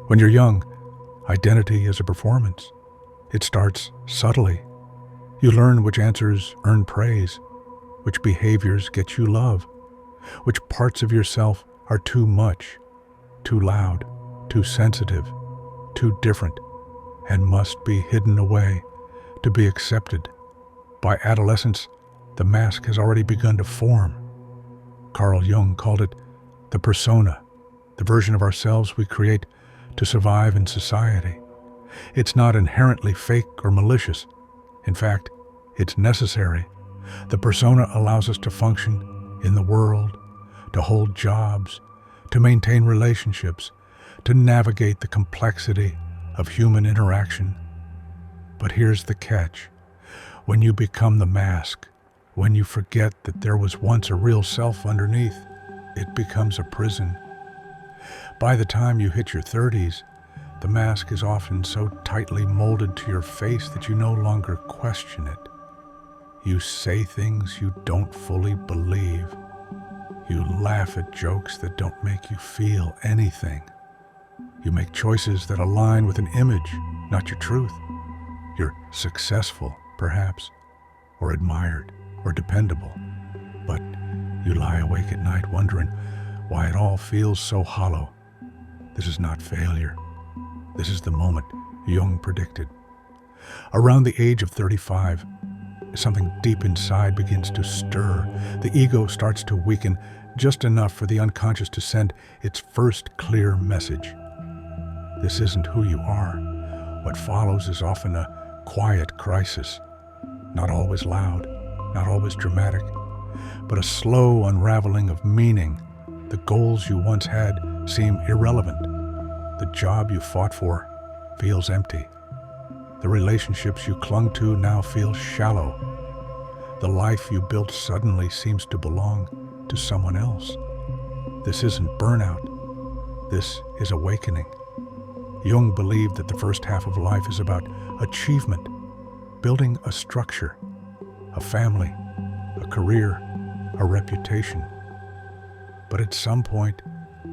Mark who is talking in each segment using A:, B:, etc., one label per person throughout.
A: When you're young, identity is a performance. It starts subtly. You learn which answers earn praise, which behaviors get you love, which parts of yourself are too much, too loud, too sensitive, too different, and must be hidden away to be accepted. By adolescence, the mask has already begun to form. Carl Jung called it the persona, the version of ourselves we create to survive in society. It's not inherently fake or malicious. In fact, it's necessary. The persona allows us to function in the world, to hold jobs, to maintain relationships, to navigate the complexity of human interaction. But here's the catch. When you become the mask, when you forget that there was once a real self underneath, it becomes a prison. By the time you hit your 30s, the mask is often so tightly molded to your face that you no longer question it. You say things you don't fully believe. You laugh at jokes that don't make you feel anything. You make choices that align with an image, not your truth. You're successful, perhaps, or admired, or dependable. But you lie awake at night wondering why it all feels so hollow. This is not failure. This is the moment Jung predicted. Around the age of 35, something deep inside begins to stir. The ego starts to weaken just enough for the unconscious to send its first clear message. This isn't who you are. What follows is often a quiet crisis, not always loud, not always dramatic, but a slow unraveling of meaning. The goals you once had seem irrelevant. The job you fought for feels empty. The relationships you clung to now feel shallow. The life you built suddenly seems to belong to someone else. This isn't burnout. This is awakening. Jung believed that the first half of life is about achievement, building a structure, a family, a career, a reputation. But at some point,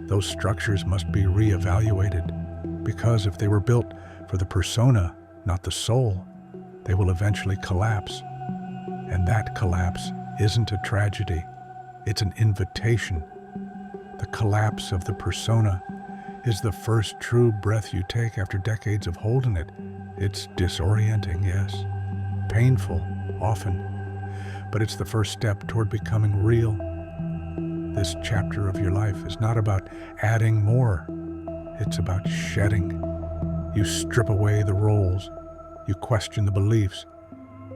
A: those structures must be reevaluated, because if they were built for the persona, not the soul, they will eventually collapse. And that collapse isn't a tragedy, it's an invitation. The collapse of the persona is the first true breath you take after decades of holding it. It's disorienting, yes, painful, often, but it's the first step toward becoming real. This chapter of your life is not about adding more, it's about shedding. You strip away the roles, you question the beliefs,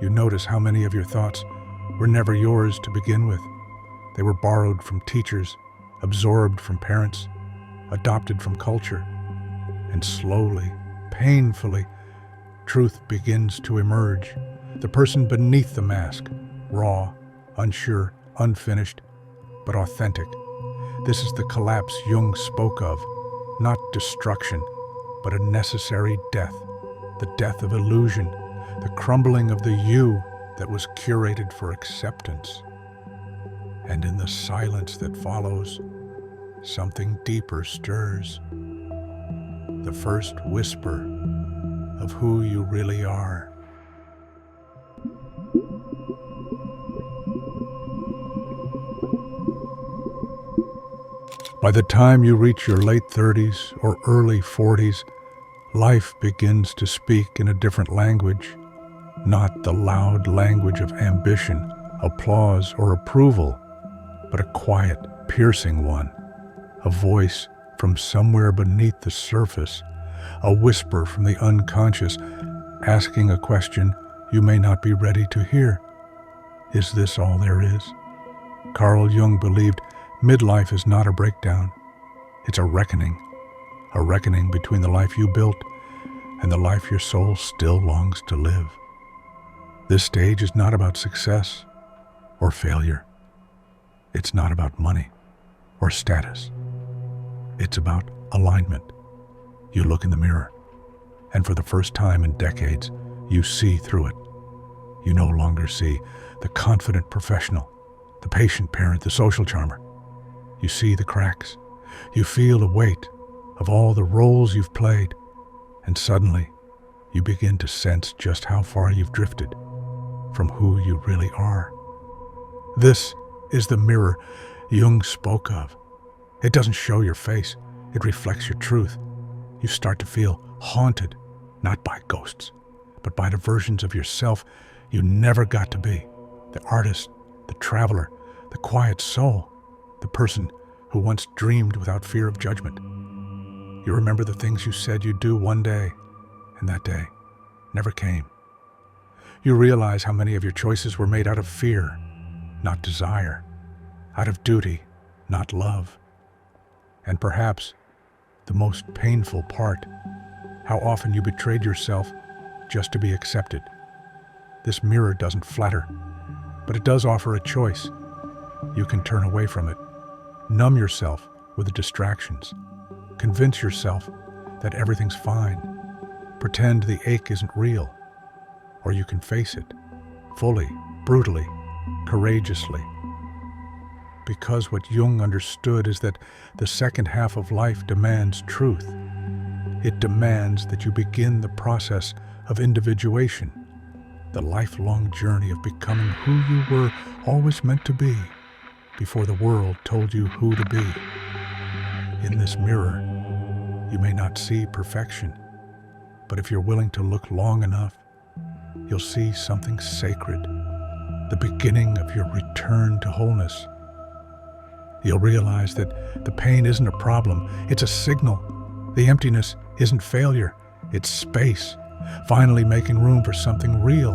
A: you notice how many of your thoughts were never yours to begin with. They were borrowed from teachers, absorbed from parents, adopted from culture, and slowly, painfully, truth begins to emerge. The person beneath the mask, raw, unsure, unfinished, but authentic. This is the collapse Jung spoke of, not destruction, but a necessary death, the death of illusion, the crumbling of the you that was curated for acceptance. And in the silence that follows, something deeper stirs. The first whisper of who you really are. By the time you reach your late 30s or early 40s, life begins to speak in a different language, not the loud language of ambition, applause, or approval, but a quiet, piercing one. A voice from somewhere beneath the surface, a whisper from the unconscious, asking a question you may not be ready to hear. Is this all there is? Carl Jung believed midlife is not a breakdown. It's a reckoning between the life you built and the life your soul still longs to live. This stage is not about success or failure. It's not about money or status. It's about alignment. You look in the mirror, and for the first time in decades, you see through it. You no longer see the confident professional, the patient parent, the social charmer. You see the cracks. You feel a weight of all the roles you've played, and suddenly you begin to sense just how far you've drifted from who you really are. This is the mirror Jung spoke of. It doesn't show your face, it reflects your truth. You start to feel haunted, not by ghosts, but by the versions of yourself you never got to be. The artist, the traveler, the quiet soul, the person who once dreamed without fear of judgment. You remember the things you said you'd do one day, and that day never came. You realize how many of your choices were made out of fear, not desire, out of duty, not love. And perhaps the most painful part, how often you betrayed yourself just to be accepted. This mirror doesn't flatter, but it does offer a choice. You can turn away from it, numb yourself with the distractions, convince yourself that everything's fine, pretend the ache isn't real, or you can face it, fully, brutally, courageously. Because what Jung understood is that the second half of life demands truth. It demands that you begin the process of individuation, the lifelong journey of becoming who you were always meant to be before the world told you who to be. In this mirror, you may not see perfection, but if you're willing to look long enough, you'll see something sacred, the beginning of your return to wholeness. You'll realize that the pain isn't a problem, it's a signal. The emptiness isn't failure, it's space, finally making room for something real.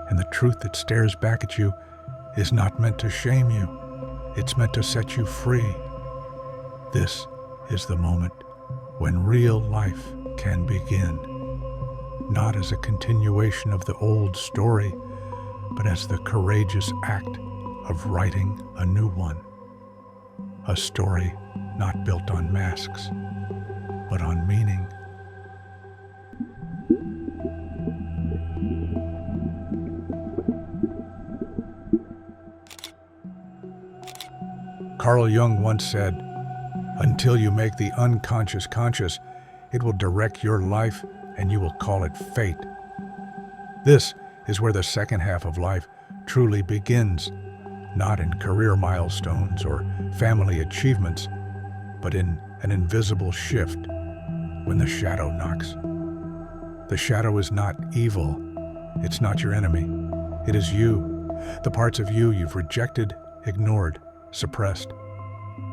A: And the truth that stares back at you is not meant to shame you, it's meant to set you free. This is the moment when real life can begin, not as a continuation of the old story, but as the courageous act of writing a new one. A story not built on masks, but on meaning. Carl Jung once said, "Until you make the unconscious conscious, it will direct your life and you will call it fate." This is where the second half of life truly begins, not in career milestones or family achievements, but in an invisible shift when the shadow knocks. The shadow is not evil. It's not your enemy. It is you, the parts of you you've rejected, ignored, suppressed,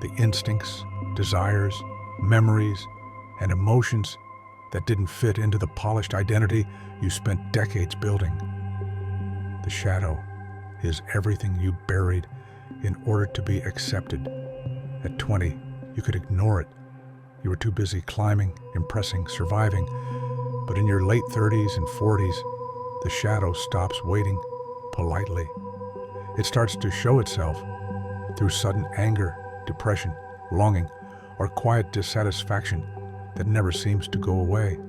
A: the instincts, desires, memories, and emotions that didn't fit into the polished identity you spent decades building. The shadow is everything you buried in order to be accepted. At 20, you could ignore it. You were too busy climbing, impressing, surviving. But in your late 30s and 40s, the shadow stops waiting politely. It starts to show itself through sudden anger, depression, longing, or quiet dissatisfaction that never seems to go away.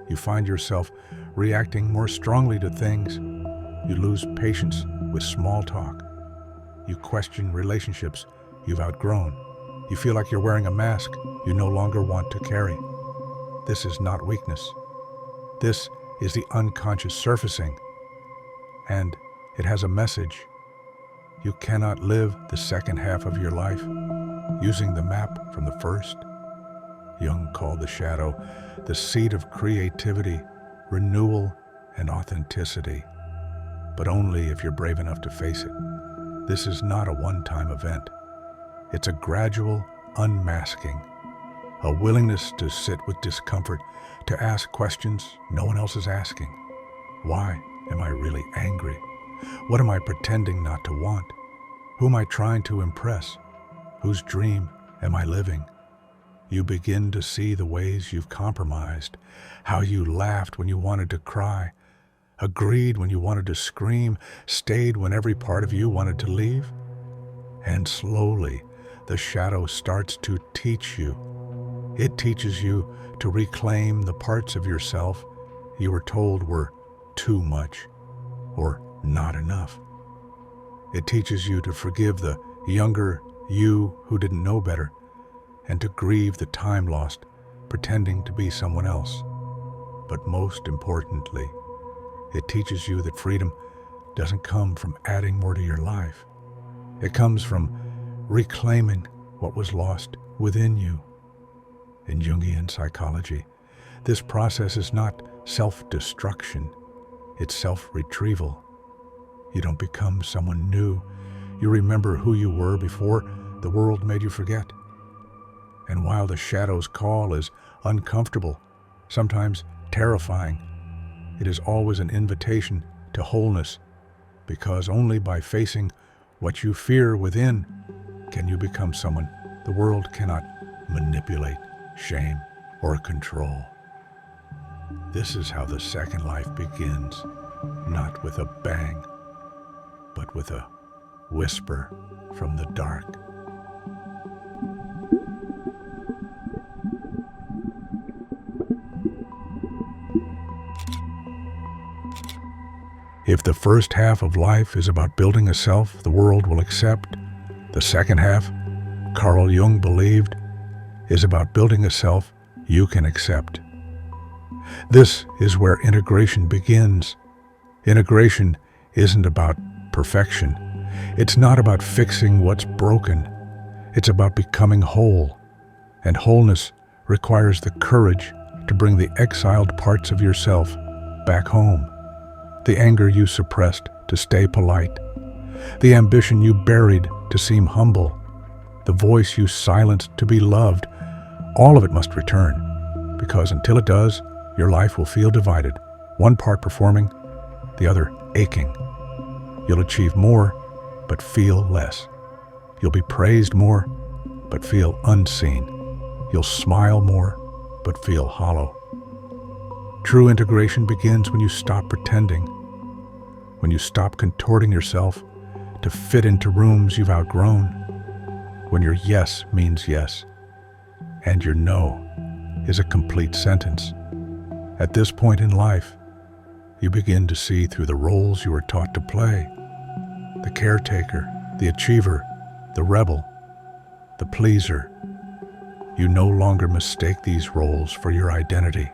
A: You find yourself reacting more strongly to things. You lose patience with small talk. You question relationships you've outgrown. You feel like you're wearing a mask you no longer want to carry. This is not weakness. This is the unconscious surfacing. And it has a message. You cannot live the second half of your life using the map from the first. Jung called the shadow the seed of creativity, renewal, and authenticity. But only if you're brave enough to face it. This is not a one-time event. It's a gradual unmasking, a willingness to sit with discomfort, to ask questions no one else is asking. Why am I really angry? What am I pretending not to want? Who am I trying to impress? Whose dream am I living? You begin to see the ways you've compromised, how you laughed when you wanted to cry, agreed when you wanted to scream, stayed when every part of you wanted to leave. And slowly, the shadow starts to teach you. It teaches you to reclaim the parts of yourself you were told were too much or not enough. It teaches you to forgive the younger you who didn't know better, and to grieve the time lost pretending to be someone else. But most importantly, it teaches you that freedom doesn't come from adding more to your life. It comes from reclaiming what was lost within you. In Jungian psychology, this process is not self-destruction, it's self-retrieval. You don't become someone new. You remember who you were before the world made you forget. And while the shadow's call is uncomfortable, sometimes terrifying, it is always an invitation to wholeness, because only by facing what you fear within can you become someone the world cannot manipulate, shame, or control. This is how the second life begins, not with a bang, but with a whisper from the dark. If the first half of life is about building a self the world will accept, the second half, Carl Jung believed, is about building a self you can accept. This is where integration begins. Integration isn't about perfection. It's not about fixing what's broken. It's about becoming whole. And wholeness requires the courage to bring the exiled parts of yourself back home. The anger you suppressed to stay polite. The ambition you buried to seem humble. The voice you silenced to be loved. All of it must return, because until it does, your life will feel divided, one part performing, the other aching. You'll achieve more, but feel less. You'll be praised more, but feel unseen. You'll smile more, but feel hollow. True integration begins when you stop pretending, when you stop contorting yourself to fit into rooms you've outgrown, when your yes means yes, and your no is a complete sentence. At this point in life, you begin to see through the roles you were taught to play: the caretaker, the achiever, the rebel, the pleaser. You no longer mistake these roles for your identity.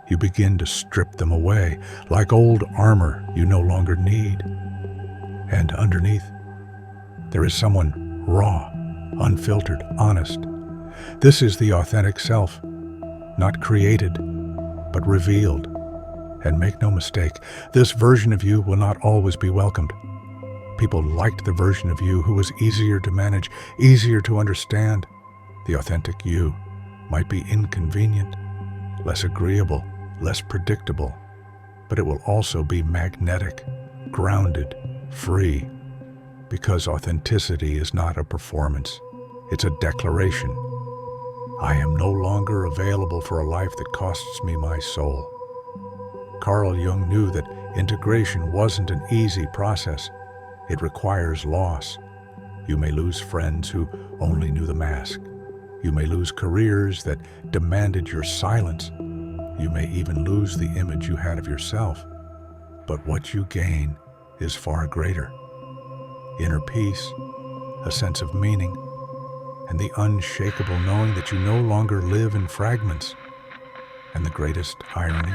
A: You begin to strip them away, like old armor you no longer need. And underneath, there is someone raw, unfiltered, honest. This is the authentic self, not created, but revealed. And make no mistake, this version of you will not always be welcomed. People liked the version of you who was easier to manage, easier to understand. The authentic you might be inconvenient, less agreeable, less predictable, but it will also be magnetic, grounded, free, because authenticity is not a performance, it's a declaration. I am no longer available for a life that costs me my soul. Carl Jung knew that integration wasn't an easy process. It requires loss. You may lose friends who only knew the mask. You may lose careers that demanded your silence. You may even lose the image you had of yourself. But what you gain is far greater. Inner peace, a sense of meaning, and the unshakable knowing that you no longer live in fragments. And the greatest irony,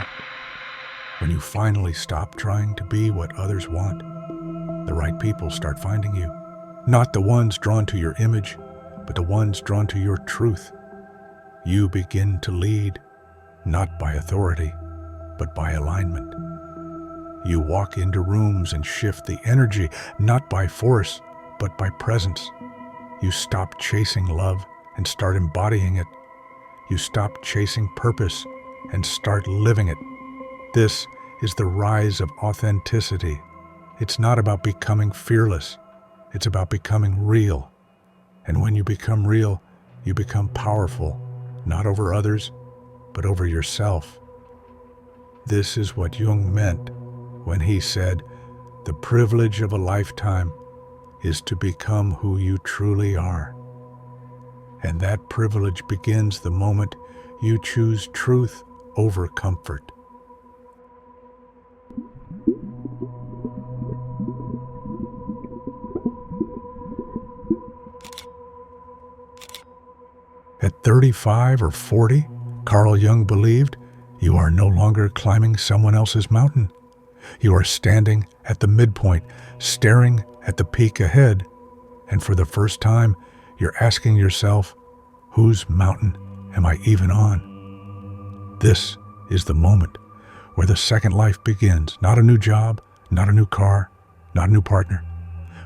A: when you finally stop trying to be what others want, the right people start finding you. Not the ones drawn to your image, but the ones drawn to your truth. You begin to lead, not by authority, but by alignment. You walk into rooms and shift the energy, not by force, but by presence. You stop chasing love and start embodying it. You stop chasing purpose and start living it. This is the rise of authenticity. It's not about becoming fearless. It's about becoming real. And when you become real, you become powerful, not over others, but over yourself. This is what Jung meant when he said, "The privilege of a lifetime is to become who you truly are." And that privilege begins the moment you choose truth over comfort. 35 or 40, Carl Jung believed, you are no longer climbing someone else's mountain. You are standing at the midpoint, staring at the peak ahead, and for the first time, you're asking yourself, whose mountain am I even on? This is the moment where the second life begins. Not a new job, not a new car, not a new partner,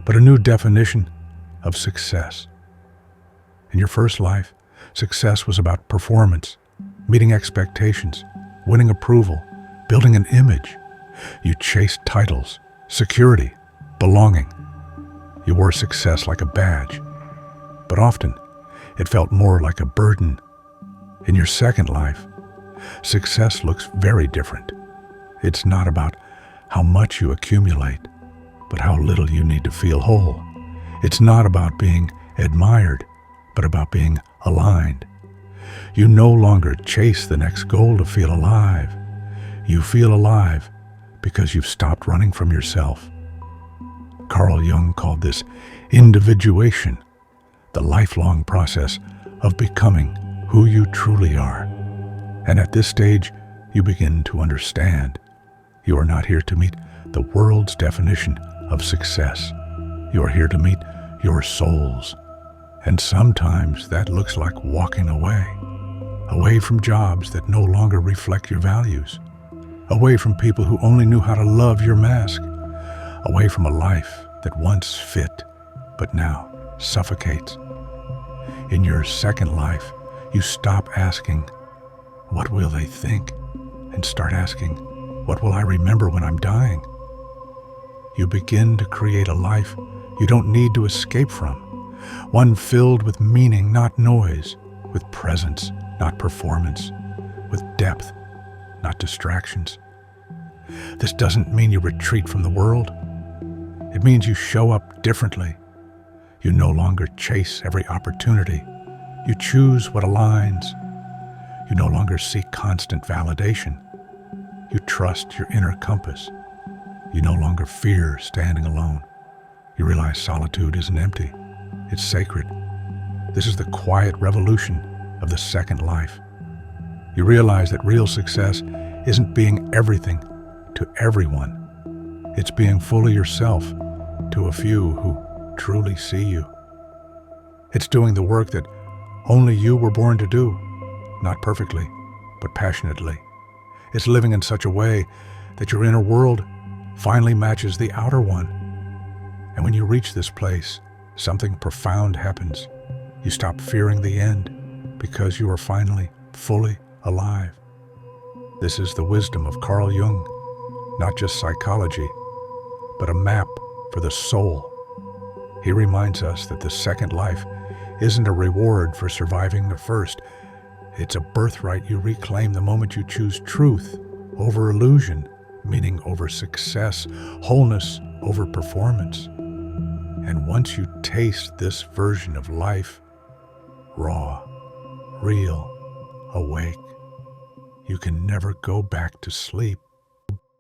A: but a new definition of success. In your first life, success was about performance, meeting expectations, winning approval, building an image. You chased titles, security, belonging. You wore success like a badge, but often it felt more like a burden. In your second life, success looks very different. It's not about how much you accumulate, but how little you need to feel whole. It's not about being admired, but about being aligned. You no longer chase the next goal to feel alive. You feel alive because you've stopped running from yourself. Carl Jung called this individuation, the lifelong process of becoming who you truly are. And at this stage, you begin to understand. You are not here to meet the world's definition of success. You are here to meet your soul's. And sometimes that looks like walking away from jobs that no longer reflect your values, away from people who only knew how to love your mask, away from a life that once fit, but now suffocates. In your second life, you stop asking, what will they think? And start asking, what will I remember when I'm dying? You begin to create a life you don't need to escape from, one filled with meaning, not noise, with presence, not performance, with depth, not distractions. This doesn't mean you retreat from the world. It means you show up differently. You no longer chase every opportunity. You choose what aligns. You no longer seek constant validation. You trust your inner compass. You no longer fear standing alone. You realize solitude isn't empty. It's sacred. This is the quiet revolution of the second life. You realize that real success isn't being everything to everyone. It's being fully yourself to a few who truly see you. It's doing the work that only you were born to do, not perfectly, but passionately. It's living in such a way that your inner world finally matches the outer one. And when you reach this place, something profound happens. You stop fearing the end because you are finally fully alive. This is the wisdom of Carl Jung, not just psychology, but a map for the soul. He reminds us that the second life isn't a reward for surviving the first. It's a birthright you reclaim the moment you choose truth over illusion, meaning over success, wholeness over performance. And once you taste this version of life, raw, real, awake, you can never go back to sleep.